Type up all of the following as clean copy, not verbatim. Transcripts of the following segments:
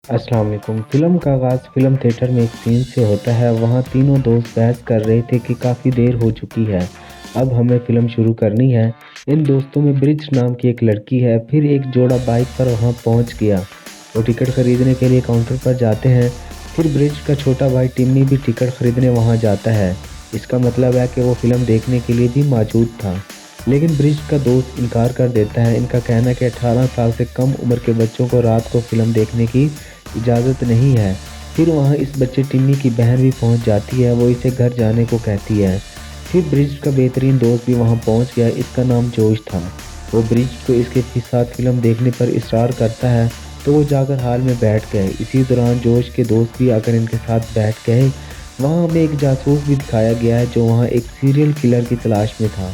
अस्सलाम वालेकुम। फ़िल्म का आगाज़ फ़िल्म थिएटर में एक सीन से होता है। वहाँ तीनों दोस्त बहस कर रहे थे कि काफ़ी देर हो चुकी है, अब हमें फ़िल्म शुरू करनी है। इन दोस्तों में ब्रिज नाम की एक लड़की है। फिर एक जोड़ा बाइक पर वहाँ पहुँच गया। वो टिकट खरीदने के लिए काउंटर पर जाते हैं। फिर ब्रिज का छोटा भाई टिम्मी भी टिकट खरीदने वहाँ जाता है। इसका मतलब है कि वो फ़िल्म देखने के लिए भी मौजूद था। लेकिन ब्रिज का दोस्त इनकार कर देता है। इनका कहना है कि 18 साल से कम उम्र के बच्चों को रात को फ़िल्म देखने की इजाज़त नहीं है। फिर वहाँ इस बच्चे टिम्मी की बहन भी पहुँच जाती है। वो इसे घर जाने को कहती है। फिर ब्रिज का बेहतरीन दोस्त भी वहाँ पहुँच गया। इसका नाम जोश था। वो ब्रिज को इसके साथ फ़िल्म देखने पर इसरार करता है, तो वो जाकर हाल में बैठ गए। इसी दौरान जोश के दोस्त भी आकर इनके साथ बैठ गए। वहाँ हमें एक जासूस भी दिखाया गया है जो वहाँ एक सीरियल किलर की तलाश में था।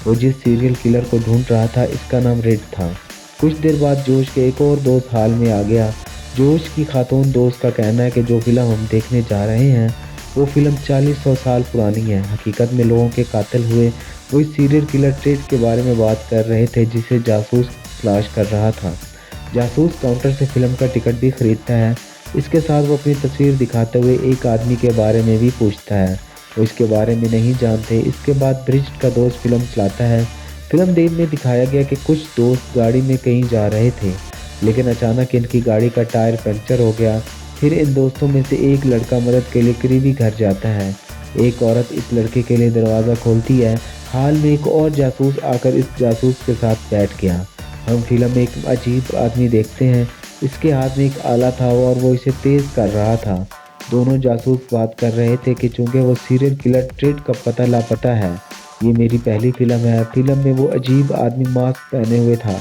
वो जिस सीरियल किलर को ढूंढ रहा था, इसका नाम रेड था। कुछ देर बाद जोश के एक और दोस्त हाल में आ गया। जोश की खातून दोस्त का कहना है कि जो फ़िल्म हम देखने जा रहे हैं, वो फ़िल्म 40-100 साल पुरानी है। हकीकत में लोगों के कातिल हुए। वो इस सीरियल किलर टेड के बारे में बात कर रहे थे, जिसे जासूस तलाश कर रहा था। जासूस काउंटर से फ़िल्म का टिकट भी खरीदता है। इसके साथ वो अपनी तस्वीर दिखाते हुए एक आदमी के बारे में भी पूछता है। वो इसके बारे में नहीं जानते। इसके बाद ब्रिज का दोस्त फ़िल्म चलाता है। फ़िल्म देर में दिखाया गया कि कुछ दोस्त गाड़ी में कहीं जा रहे थे, लेकिन अचानक इनकी गाड़ी का टायर पंक्चर हो गया। फिर इन दोस्तों में से एक लड़का मदद के लिए करीबी घर जाता है। एक औरत इस लड़के के लिए दरवाज़ा खोलती है। हाल में एक और जासूस आकर इस जासूस के साथ बैठ गया। हम फ़िल्म में एक अजीब आदमी देखते हैं। इसके हाथ में एक आला था और वो इसे तेज़ कर रहा था। दोनों जासूस बात कर रहे थे कि चूंकि वो सीरियल किलर ट्रेड का पता लापता है। ये मेरी पहली फ़िल्म है। फ़िल्म में वो अजीब आदमी मास्क पहने हुए था।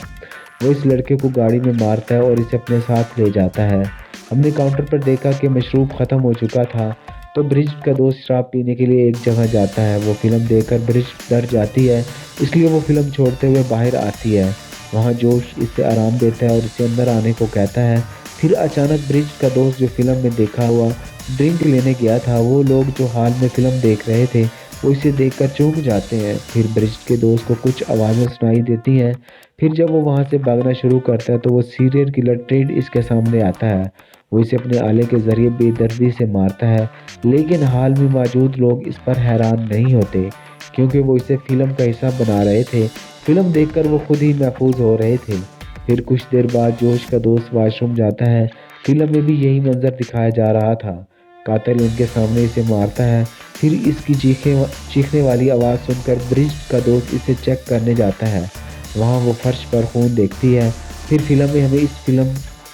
वो इस लड़के को गाड़ी में मारता है और इसे अपने साथ ले जाता है। हमने काउंटर पर देखा कि मशरूब ख़त्म हो चुका था, तो ब्रिज का दोस्त शराब पीने के लिए एक जगह जाता है। वो फ़िल्म देखकर ब्रिज डर जाती है, इसलिए वो फ़िल्म छोड़ते हुए बाहर आती है। वहाँ जोश इसे आराम देता है और इसे अंदर आने को कहता है। फिर अचानक ब्रिज का दोस्त जो फ़िल्म में देखा हुआ ड्रिंक लेने गया था, वो लोग जो हाल में फ़िल्म देख रहे थे, वो इसे देखकर चौंक जाते हैं। फिर ब्रिज के दोस्त को कुछ आवाज़ें सुनाई देती हैं। फिर जब वो वहाँ से भागना शुरू करता है, तो वो सीरियल किलर टेड इसके सामने आता है। वो इसे अपने आले के ज़रिए बेदर्दी से मारता है, लेकिन हाल में मौजूद लोग इस पर हैरान नहीं होते, क्योंकि वो इसे फ़िल्म का हिस्सा बना रहे थे। फ़िल्म देखकर वो खुद ही महफूज हो रहे थे। फिर कुछ देर बाद जोश का दोस्त वॉशरूम जाता है। फ़िल्म में भी यही मंज़र दिखाया जा रहा था। कातिल उनके सामने इसे मारता है। फिर इसकी चीखने वाली आवाज़ सुनकर ब्रिज का दोस्त इसे चेक करने जाता है। वहाँ वो फर्श पर खून देखती है। फिर फ़िल्म में हमें इस फ़िल्म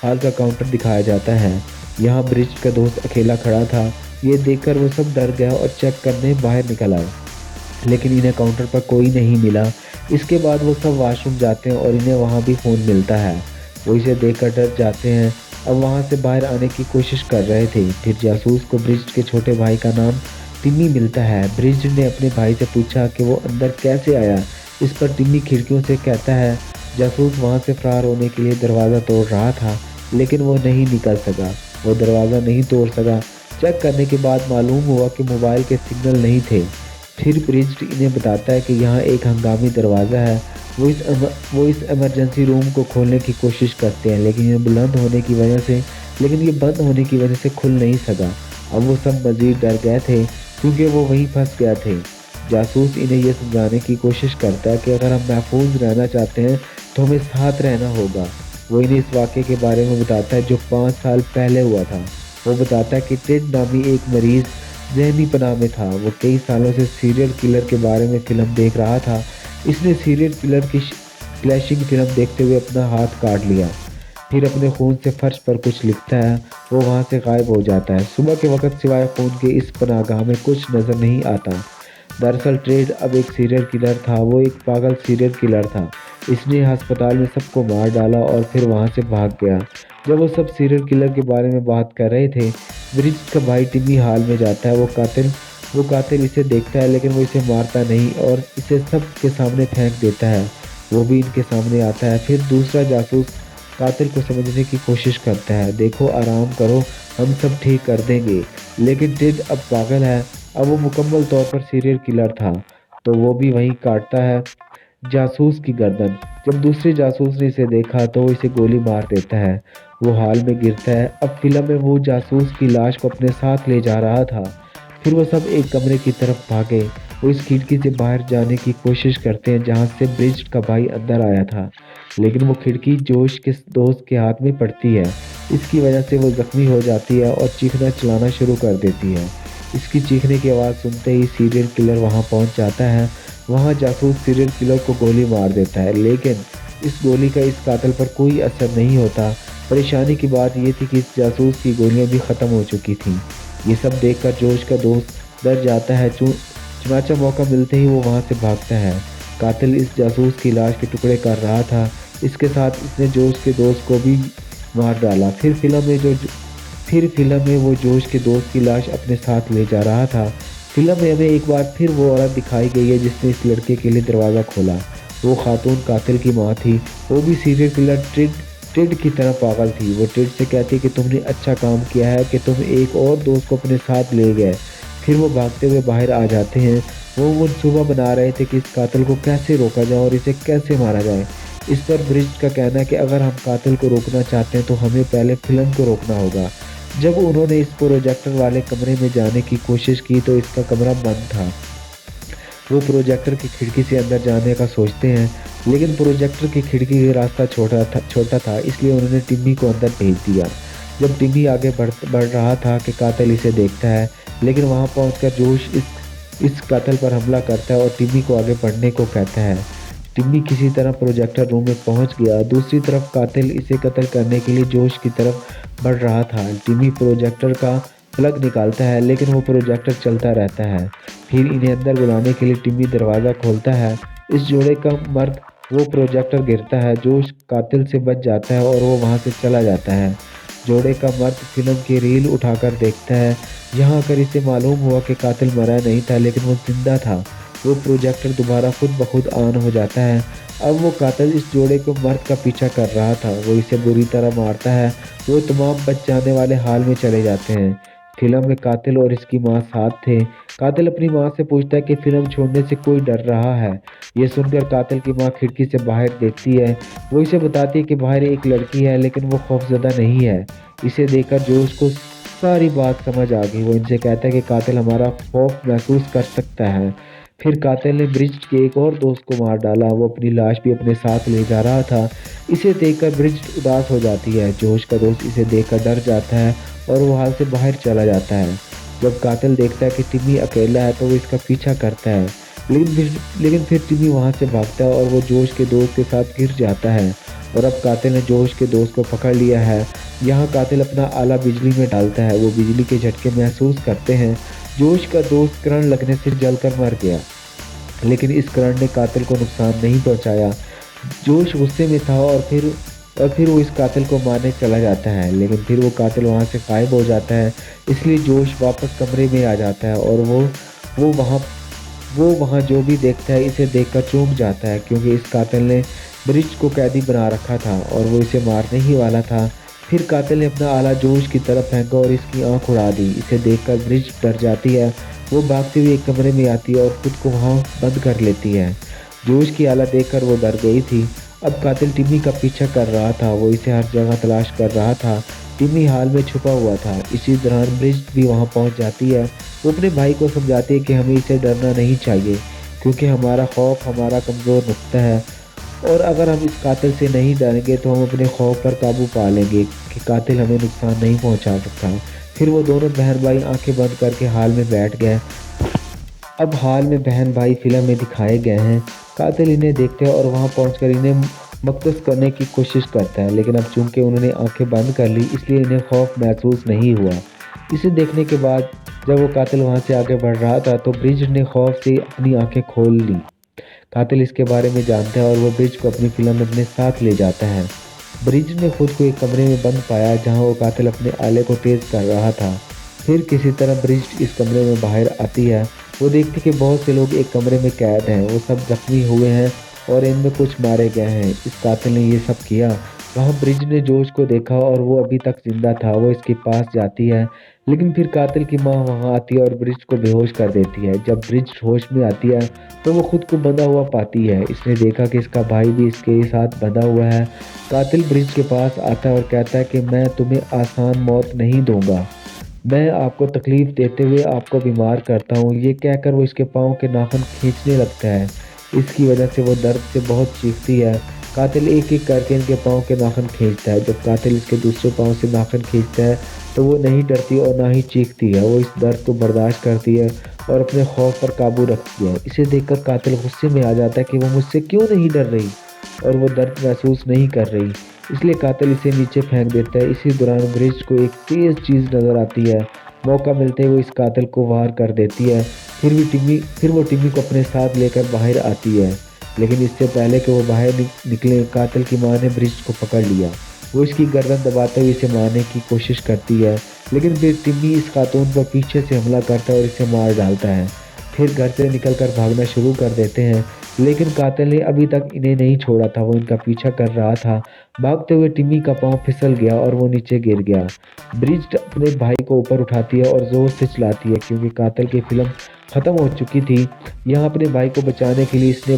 हॉल का काउंटर दिखाया जाता है। यहाँ ब्रिज का दोस्त अकेला खड़ा था। ये देखकर वो सब डर गया और चेक करने बाहर निकल आए, लेकिन इन्हें काउंटर पर कोई नहीं मिला। इसके बाद वो सब वॉशरूम जाते हैं और इन्हें वहाँ भी फ़ोन मिलता है। वो इसे देखकर डर जाते हैं। अब वहाँ से बाहर आने की कोशिश कर रहे थे। फिर जासूस को ब्रिज के छोटे भाई का नाम टिम्मी मिलता है। ब्रिज ने अपने भाई से पूछा कि वो अंदर कैसे आया। इस पर टिम्मी खिड़कियों से कहता है। जासूस वहाँ से फरार होने के लिए दरवाज़ा तोड़ रहा था, लेकिन वो नहीं निकल सका। वो दरवाज़ा नहीं तोड़ सका। चेक करने के बाद मालूम हुआ कि मोबाइल के सिग्नल नहीं थे। फिर ब्रिज इन्हें बताता है कि यहाँ एक हंगामी दरवाज़ा है। वो इस इमरजेंसी रूम को खोलने की कोशिश करते हैं, लेकिन ये बंद होने की वजह से खुल नहीं सका। अब वो सब मज़ीद डर गए थे, क्योंकि वो वहीं फंस गए थे। जासूस इन्हें यह समझाने की कोशिश करता है कि अगर हम महफूज रहना चाहते हैं, तो हमें साथ रहना होगा। वो इन्हें इस वाक़े के बारे में बताता है जो 5 साल पहले हुआ था। वो बताता है कि टेड नामी एक मरीज़ ज़हनी पनाह में था। वो कई सालों से सीरियल किलर के बारे में फ़िल्म देख रहा था। इसने सीरियल किलर की क्लैशिंग फ़िल्म देखते हुए अपना हाथ काट लिया। फिर अपने खून से फर्श पर कुछ लिखता है। वो वहाँ से गायब हो जाता है। सुबह के वक़्त सिवाय खून के इस पनाहगाह में कुछ नज़र नहीं आता। दरअसल ट्रेड अब एक सीरियल किलर था। वो एक पागल सीरियल किलर था। इसने अस्पताल में सबको मार डाला और फिर वहाँ से भाग गया। जब वो सब सीरियल किलर के बारे में बात कर रहे थे, ब्रिज का भाई टिम्मी हाल में जाता है। वो कातिल इसे देखता है, लेकिन वो इसे मारता नहीं और इसे सब के सामने फेंक देता है। वो भी इनके सामने आता है। फिर दूसरा जासूस कातिल को समझने की कोशिश करता है। देखो, आराम करो, हम सब ठीक कर देंगे। लेकिन टेड अब पागल है। अब वो मुकम्मल तौर पर सीरियल किलर था, तो वो भी वहीं काटता है जासूस की गर्दन। जब दूसरे जासूस ने इसे देखा, तो वो इसे गोली मार देता है। वो हाल में गिरता है। अब फिल्म में वो जासूस की लाश को अपने साथ ले जा रहा था। फिर वो सब एक कमरे की तरफ भागे। वो इस खिड़की से बाहर जाने की कोशिश करते हैं जहाँ से ब्रिज का भाई अंदर आया था, लेकिन वो खिड़की जोश के दोस्त के हाथ में पड़ती है। इसकी वजह से वो जख्मी हो जाती है और चीखना चिल्लाना शुरू कर देती है। इसकी चीखने की आवाज़ सुनते ही सीरियल किलर वहाँ पहुँच जाता है। वहाँ जासूस सीरियल किलर को गोली मार देता है, लेकिन इस गोली का इस कातिल पर कोई असर नहीं होता। परेशानी की बात यह थी कि इस जासूस की गोलियां भी ख़त्म हो चुकी थीं। ये सब देखकर जोश का दोस्त डर जाता है। चुनाचा मौका मिलते ही वो वहाँ से भागता है। कातिल इस जासूस की लाश के टुकड़े कर रहा था। इसके साथ इसने जोश के दोस्त को भी मार डाला। फिर फिल्म में वो जोश के दोस्त की लाश अपने साथ ले जा रहा था। फिल्म में हमें एक बार फिर वो औरत दिखाई गई है जिसने इस लड़के के लिए दरवाज़ा खोला। वो खातून कातिल की माँ थी। वो भी सीरियल किलर टिड की तरह पागल थी। वो टिड से कहती कि तुमने अच्छा काम किया है कि तुम एक और दोस्त को अपने साथ ले गए। फिर वो भागते हुए बाहर आ जाते हैं। वो मंसूबा बना रहे थे कि इस कातिल को कैसे रोका जाए और इसे कैसे मारा जाए। इस पर ब्रिज का कहना है कि अगर हम कातिल को रोकना चाहते हैं तो हमें पहले फिल्म को रोकना होगा। जब उन्होंने इस प्रोजेक्टर वाले कमरे में जाने की कोशिश की तो इसका कमरा बंद था। वो प्रोजेक्टर की खिड़की से अंदर जाने का सोचते हैं, लेकिन प्रोजेक्टर की खिड़की का रास्ता छोटा था, इसलिए उन्होंने टिम्मी को अंदर भेज दिया। जब टिम्मी आगे बढ़ रहा था कि कातिल इसे देखता है, लेकिन वहां पहुंचकर जोश इस कातिल पर हमला करता है और टिम्मी को आगे बढ़ने को कहता है। टिम्मी किसी तरह प्रोजेक्टर रूम में पहुंच गया। दूसरी तरफ कातिल इसे कत्ल करने के लिए जोश की तरफ बढ़ रहा था। टिम्मी प्रोजेक्टर का प्लग निकालता है, लेकिन वो प्रोजेक्टर चलता रहता है। फिर इन्हें अंदर बुलाने के लिए टिम्मी दरवाज़ा खोलता है। इस जोड़े का मर्द वो प्रोजेक्टर गिरता है। जोश कातिल से बच जाता है और वो वहाँ से चला जाता है। जोड़े का मर्द फिल्म की रील उठाकर देखता है। यहाँ आकर इसे मालूम हुआ कि कातिल मरा नहीं था, लेकिन वो जिंदा था। वो प्रोजेक्टर दोबारा खुद ब खुद ऑन हो जाता है। अब वो कातिल इस जोड़े को मर्द का पीछा कर रहा था। वो इसे बुरी तरह मारता है। वो तमाम बच जाने वाले हाल में चले जाते हैं। फिल्म में कातिल और इसकी माँ साथ थे। कातिल अपनी माँ से पूछता है कि फिल्म छोड़ने से कोई डर रहा है। ये सुनकर कातिल की माँ खिड़की से बाहर देखती है। वो इसे बताती है कि बाहर एक लड़की है, लेकिन वो खौफजदा नहीं है। इसे देखकर जो उसको सारी बात समझ आ गई। वो इनसे कहता है कि कातिल हमारा खौफ महसूस कर सकता है। फिर कातिल ने ब्रिज के एक और दोस्त को मार डाला। वो अपनी लाश भी अपने साथ ले जा रहा था। इसे देखकर ब्रिज उदास हो जाती है। जोश का दोस्त इसे देखकर डर जाता है और वो हाल से बाहर चला जाता है। जब कातिल देखता है कि टिम्मी अकेला है तो वो इसका पीछा करता है, लेकिन फिर टिम्मी वहाँ से भागता है और वो जोश के दोस्त के साथ गिर जाता है। और अब कातिल ने जोश के दोस्त को पकड़ लिया है। यहाँ कातिल अपना आला बिजली में डालता है। वो बिजली के झटके महसूस करते हैं। जोश का दोस्त करंट लगने से जलकर मर गया, लेकिन इस करंट ने कातिल को नुकसान नहीं पहुंचाया। जोश गुस्से में था और फिर वो इस कातिल को मारने चला जाता है, लेकिन फिर वो कातिल वहाँ से गायब हो जाता है। इसलिए जोश वापस कमरे में आ जाता है और वो वहाँ वो वहाँ जो भी देखता है इसे देखकर चौंक जाता है, क्योंकि इस कातिल ने ब्रिज को कैदी बना रखा था और वो इसे मारने ही वाला था। फिर कातिल ने अपना आला जोश की तरफ फेंका और इसकी आंख उड़ा दी। इसे देखकर ब्रिज डर जाती है। वो भागती हुई एक कमरे में आती है और खुद को वहाँ बंद कर लेती है। जोश की हालत देखकर वो डर गई थी। अब कातिल टिम्मी का पीछा कर रहा था। वो इसे हर जगह तलाश कर रहा था। टिम्मी हाल में छुपा हुआ था। इसी दौरान ब्रिज भी वहाँ पहुँच जाती है। वो अपने भाई को समझाती है कि हमें इसे डरना नहीं चाहिए, क्योंकि हमारा खौफ हमारा कमज़ोर नुक्ता है और अगर हम इस कातिल से नहीं डरेंगे तो हम अपने खौफ पर काबू पा लेंगे कि कातिल हमें नुकसान नहीं पहुंचा सकता। फिर वो दोनों बहन भाई आंखें बंद करके हाल में बैठ गए। अब हाल में बहन भाई फिल्म में दिखाए गए हैं। कातिल इन्हें देखते हैं और वहां पहुंचकर इन्हें मकतूस करने की कोशिश करता है, लेकिन अब चूंकि उन्होंने आंखें बंद कर ली इसलिए इन्हें खौफ महसूस नहीं हुआ। इसे देखने के बाद जब वो कातिल वहां से आगे बढ़ रहा था तो ब्रिज ने खौफ से अपनी आंखें खोल ली। कातिल इसके बारे में जानता है और वो ब्रिज को अपनी फिल्म में अपने साथ ले जाता है। ब्रिज ने खुद को एक कमरे में बंद पाया जहां वो कातिल अपने आले को तेज कर रहा था। फिर किसी तरह ब्रिज इस कमरे में बाहर आती है। वो देखती कि बहुत से लोग एक कमरे में कैद हैं। वो सब जख्मी हुए हैं और इनमें कुछ मारे गए हैं। इस कातिल ने ये सब किया वहाँ ब्रिज ने जोश को देखा और वो अभी तक जिंदा था। वो इसके पास जाती है, लेकिन फिर कातिल की माँ वहाँ आती है और ब्रिज को बेहोश कर देती है। जब ब्रिज होश में आती है तो वो खुद को बंधा हुआ पाती है। इसने देखा कि इसका भाई भी इसके साथ बंधा हुआ है। कातिल ब्रिज के पास आता है और कहता है कि मैं तुम्हें आसान मौत नहीं दूंगा, मैं आपको तकलीफ देते हुए आपको बीमार करता हूँ। ये कहकर वो इसके पाँव के नाखून खींचने लगता है। इसकी वजह से वो दर्द से बहुत चीखती है। कातिल एक एक करके इनके पाँव के नाखून खींचता है। जब कातिल इसके दूसरे पाँव से नाखून खींचता है तो वो नहीं डरती और ना ही चीखती है। वो इस दर्द को बर्दाश्त करती है और अपने खौफ पर काबू रखती है। इसे देखकर कातिल गुस्से में आ जाता है कि वो मुझसे क्यों नहीं डर रही और वो दर्द महसूस नहीं कर रही। इसलिए कातिल इसे नीचे फेंक देता है। इसी दौरान ब्रिज को एक तेज चीज नजर आती है। मौका मिलते ही वो इस कातिल को वार कर देती है। फिर वो टिम्मी को अपने साथ लेकर बाहर आती है, लेकिन इससे पहले कि वो बाहर निकले कातिल की माँ ने ब्रिज को पकड़ लिया। वो इसकी गर्दन दबाते हुए इसे मारने की कोशिश करती है, लेकिन फिर टिम्मी इस खातून पर पीछे से हमला करता है और इसे मार डालता है। फिर घर से निकलकर भागना शुरू कर देते हैं, लेकिन कातिल ने अभी तक इन्हें नहीं छोड़ा था। वो इनका पीछा कर रहा था। भागते हुए टिम्मी का पाँव फिसल गया और वो नीचे गिर गया। ब्रिज अपने भाई को ऊपर उठाती है और जोर से चिल्लाती है, क्योंकि कातिल की फिल्म खत्म हो चुकी थी। यहाँ अपने भाई को बचाने के लिए इसने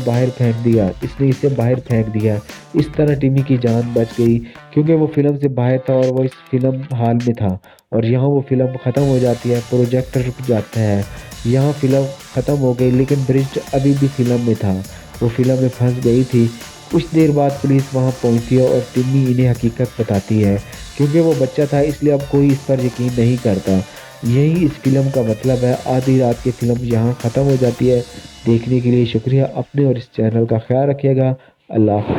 इसे बाहर फेंक दिया। इस तरह टिम्मी की जान बच गई, क्योंकि वो फिल्म से बाहर था और वो इस फिल्म हाल में था। और यहाँ वो फिल्म खत्म हो जाती है, प्रोजेक्टर रुक जाता है। यहाँ फिल्म खत्म हो गई, लेकिन ब्रिज अभी भी फिल्म में था। वो फिल्म में फंस गई थी। कुछ देर बाद पुलिस वहां पहुंचती है और टिम्मी इन्हें हकीकत बताती है। क्योंकि वो बच्चा था इसलिए अब कोई इस पर यकीन नहीं करता। यही इस फिल्म का मतलब है। आधी रात की फिल्म यहाँ ख़त्म हो जाती है। देखने के लिए शुक्रिया। अपने और इस चैनल का ख्याल रखिएगा। अल्लाह हाफ़िज़।